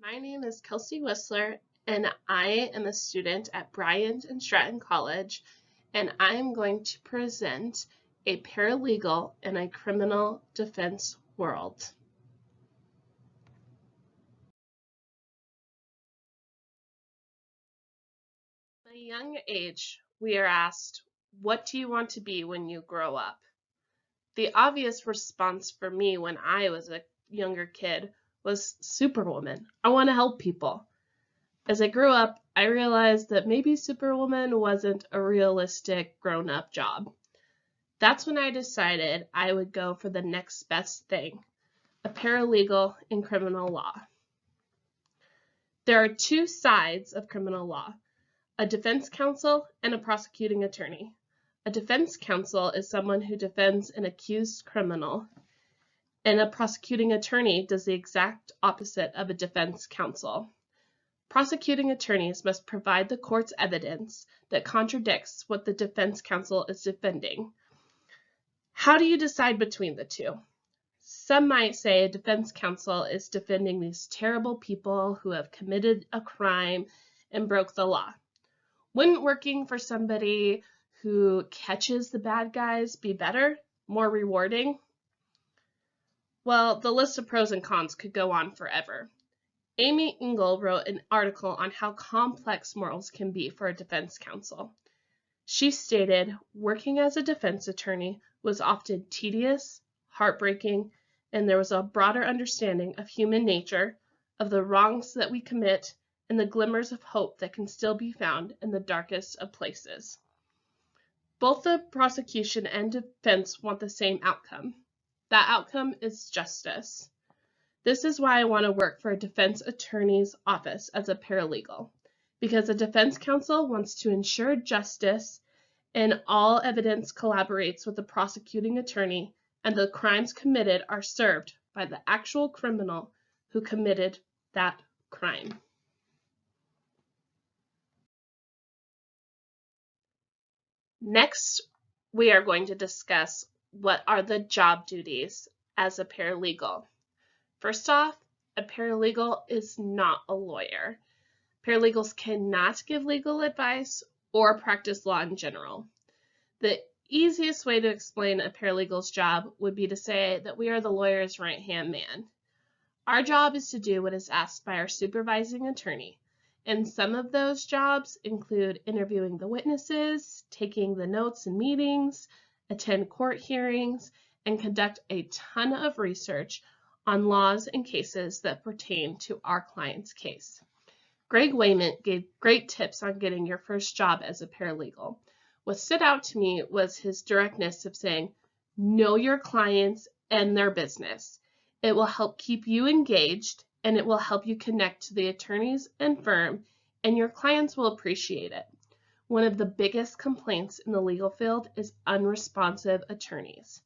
My name is Kelsey Whistler, and I am a student at Bryant and Stratton College, and I am going to present a paralegal in a criminal defense world. At a young age, we are asked, what do you want to be when you grow up? The obvious response for me when I was a younger kid was Superwoman. I want to help people. As I grew up, I realized that maybe Superwoman wasn't a realistic grown-up job. That's when I decided I would go for the next best thing, a paralegal in criminal law. There are two sides of criminal law, a defense counsel and a prosecuting attorney. A defense counsel is someone who defends an accused criminal, and a prosecuting attorney does the exact opposite of a defense counsel. Prosecuting attorneys must provide the court's evidence that contradicts what the defense counsel is defending. How do you decide between the two? Some might say a defense counsel is defending these terrible people who have committed a crime and broke the law. Wouldn't working for somebody who catches the bad guys be better, more rewarding? Well, the list of pros and cons could go on forever. Amy Engel wrote an article on how complex morals can be for a defense counsel. She stated, working as a defense attorney was often tedious, heartbreaking, and there was a broader understanding of human nature, of the wrongs that we commit, and the glimmers of hope that can still be found in the darkest of places. Both the prosecution and defense want the same outcome. That outcome is justice. This is why I want to work for a defense attorney's office as a paralegal, because a defense counsel wants to ensure justice and all evidence collaborates with the prosecuting attorney and the crimes committed are served by the actual criminal who committed that crime. Next, we are going to discuss what are the job duties as a paralegal. First off, a paralegal is not a lawyer. Paralegals cannot give legal advice or practice law in general. The easiest way to explain a paralegal's job would be to say that we are the lawyer's right-hand man. Our job is to do what is asked by our supervising attorney, and some of those jobs include interviewing the witnesses, taking the notes in meetings, attend court hearings, and conduct a ton of research on laws and cases that pertain to our client's case. Greg Wayment gave great tips on getting your first job as a paralegal. What stood out to me was his directness of saying, know your clients and their business. It will help keep you engaged, and it will help you connect to the attorneys and firm, and your clients will appreciate it. One of the biggest complaints in the legal field is unresponsive attorneys.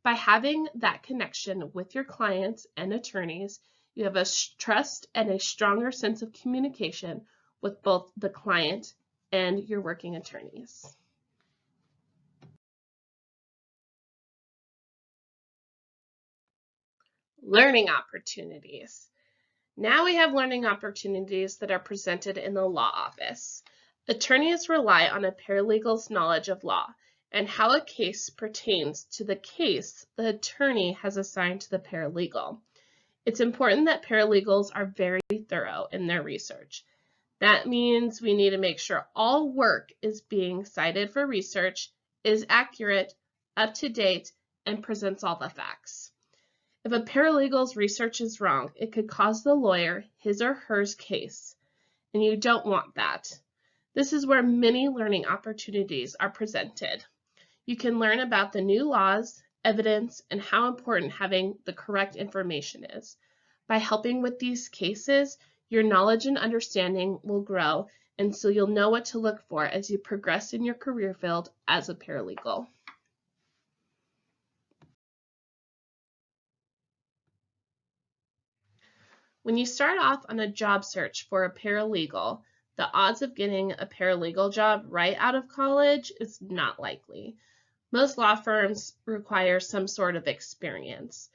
By having that connection with your clients and attorneys, you have a trust and a stronger sense of communication with both the client and your working attorneys. Learning opportunities. Now we have learning opportunities that are presented in the law office. Attorneys rely on a paralegal's knowledge of law and how a case pertains to the case the attorney has assigned to the paralegal. It's important that paralegals are very thorough in their research. That means we need to make sure all work is being cited for research, is accurate, up to date, and presents all the facts. If a paralegal's research is wrong, it could cause the lawyer his or her case, and you don't want that. This is where many learning opportunities are presented. You can learn about the new laws, evidence, and how important having the correct information is. By helping with these cases, your knowledge and understanding will grow, and so you'll know what to look for as you progress in your career field as a paralegal. When you start off on a job search for a paralegal, the odds of getting a paralegal job right out of college is not likely. Most law firms require some sort of experience.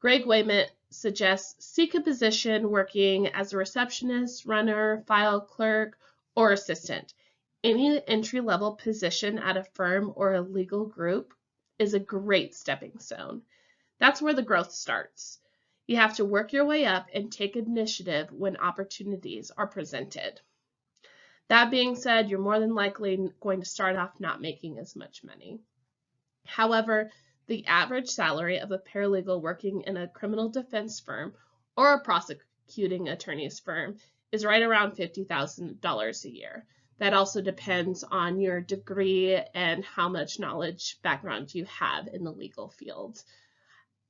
Greg Wayment suggests seek a position working as a receptionist, runner, file clerk, or assistant. Any entry-level position at a firm or a legal group is a great stepping stone. That's where the growth starts. You have to work your way up and take initiative when opportunities are presented. That being said, you're more than likely going to start off not making as much money. However, the average salary of a paralegal working in a criminal defense firm or a prosecuting attorney's firm is right around $50,000 a year. That also depends on your degree and how much knowledge background you have in the legal field.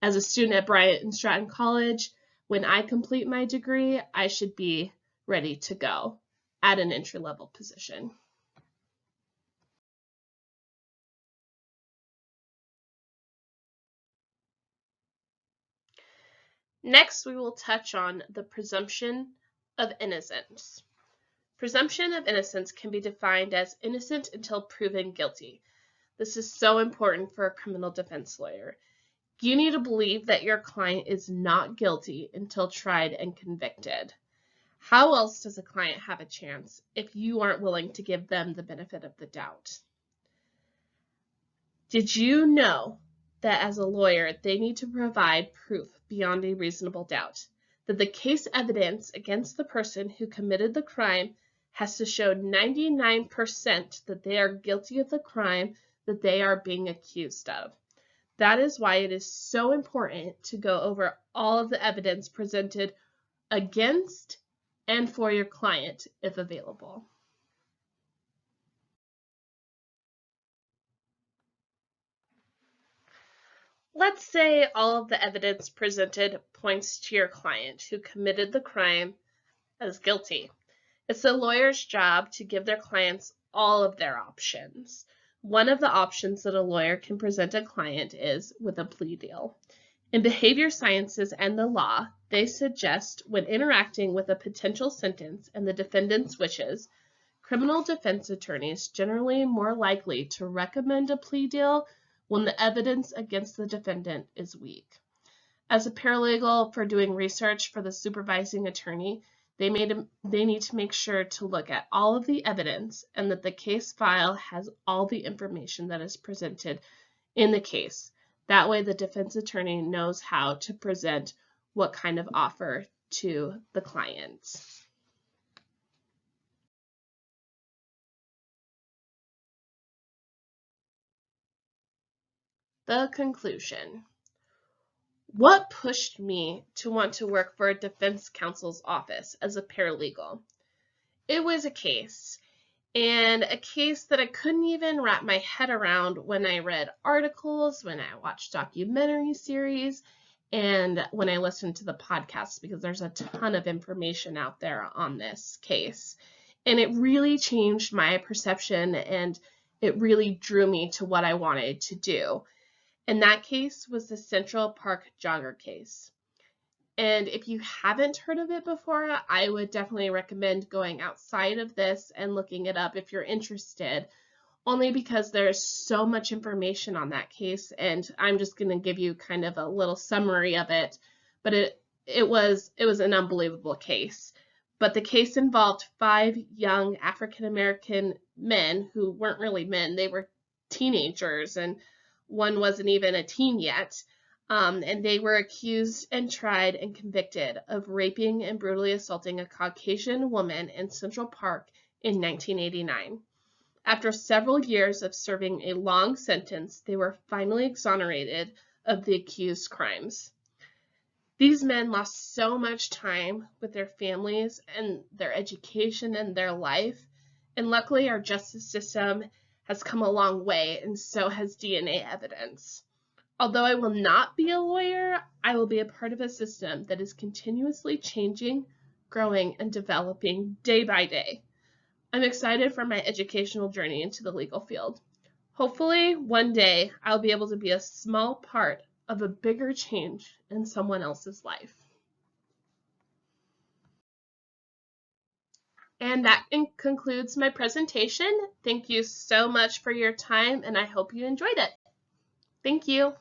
As a student at Bryant and Stratton College, when I complete my degree, I should be ready to go at an entry-level position. Next, we will touch on the presumption of innocence. Presumption of innocence can be defined as innocent until proven guilty. This is so important for a criminal defense lawyer. You need to believe that your client is not guilty until tried and convicted. How else does a client have a chance if you aren't willing to give them the benefit of the doubt? Did you know that as a lawyer, they need to provide proof beyond a reasonable doubt, that the case evidence against the person who committed the crime has to show 99% that they are guilty of the crime that they are being accused of? That is why it is so important to go over all of the evidence presented against and for your client if available. Let's say all of the evidence presented points to your client who committed the crime as guilty. It's the lawyer's job to give their clients all of their options. One of the options that a lawyer can present a client is with a plea deal. In behavior sciences and the law, they suggest when interacting with a potential sentence and the defendant's wishes, criminal defense attorneys generally more likely to recommend a plea deal when the evidence against the defendant is weak. As a paralegal for doing research for the supervising attorney, they need to make sure to look at all of the evidence and that the case file has all the information that is presented in the case. That way the defense attorney knows how to present what kind of offer to the client. The conclusion. What pushed me to want to work for a defense counsel's office as a paralegal? It was a case that I couldn't even wrap my head around when I read articles, when I watched documentary series, and when I listened to the podcast, because there's a ton of information out there on this case. And it really changed my perception, and it really drew me to what I wanted to do. And that case was the Central Park Jogger case. And if you haven't heard of it before, I would definitely recommend going outside of this and looking it up if you're interested, only because there's so much information on that case, and I'm just going to give you kind of a little summary of it. But it was an unbelievable case. But the case involved 5 young African American men who weren't really men, they were teenagers, and one wasn't even a teen yet. And they were accused and tried and convicted of raping and brutally assaulting a Caucasian woman in Central Park in 1989. After several years of serving a long sentence, they were finally exonerated of the accused crimes. These men lost so much time with their families and their education and their life, and luckily our justice system has come a long way, and so has DNA evidence. Although I will not be a lawyer, I will be a part of a system that is continuously changing, growing, and developing day by day. I'm excited for my educational journey into the legal field. Hopefully, one day, I'll be able to be a small part of a bigger change in someone else's life. And that concludes my presentation. Thank you so much for your time, and I hope you enjoyed it. Thank you.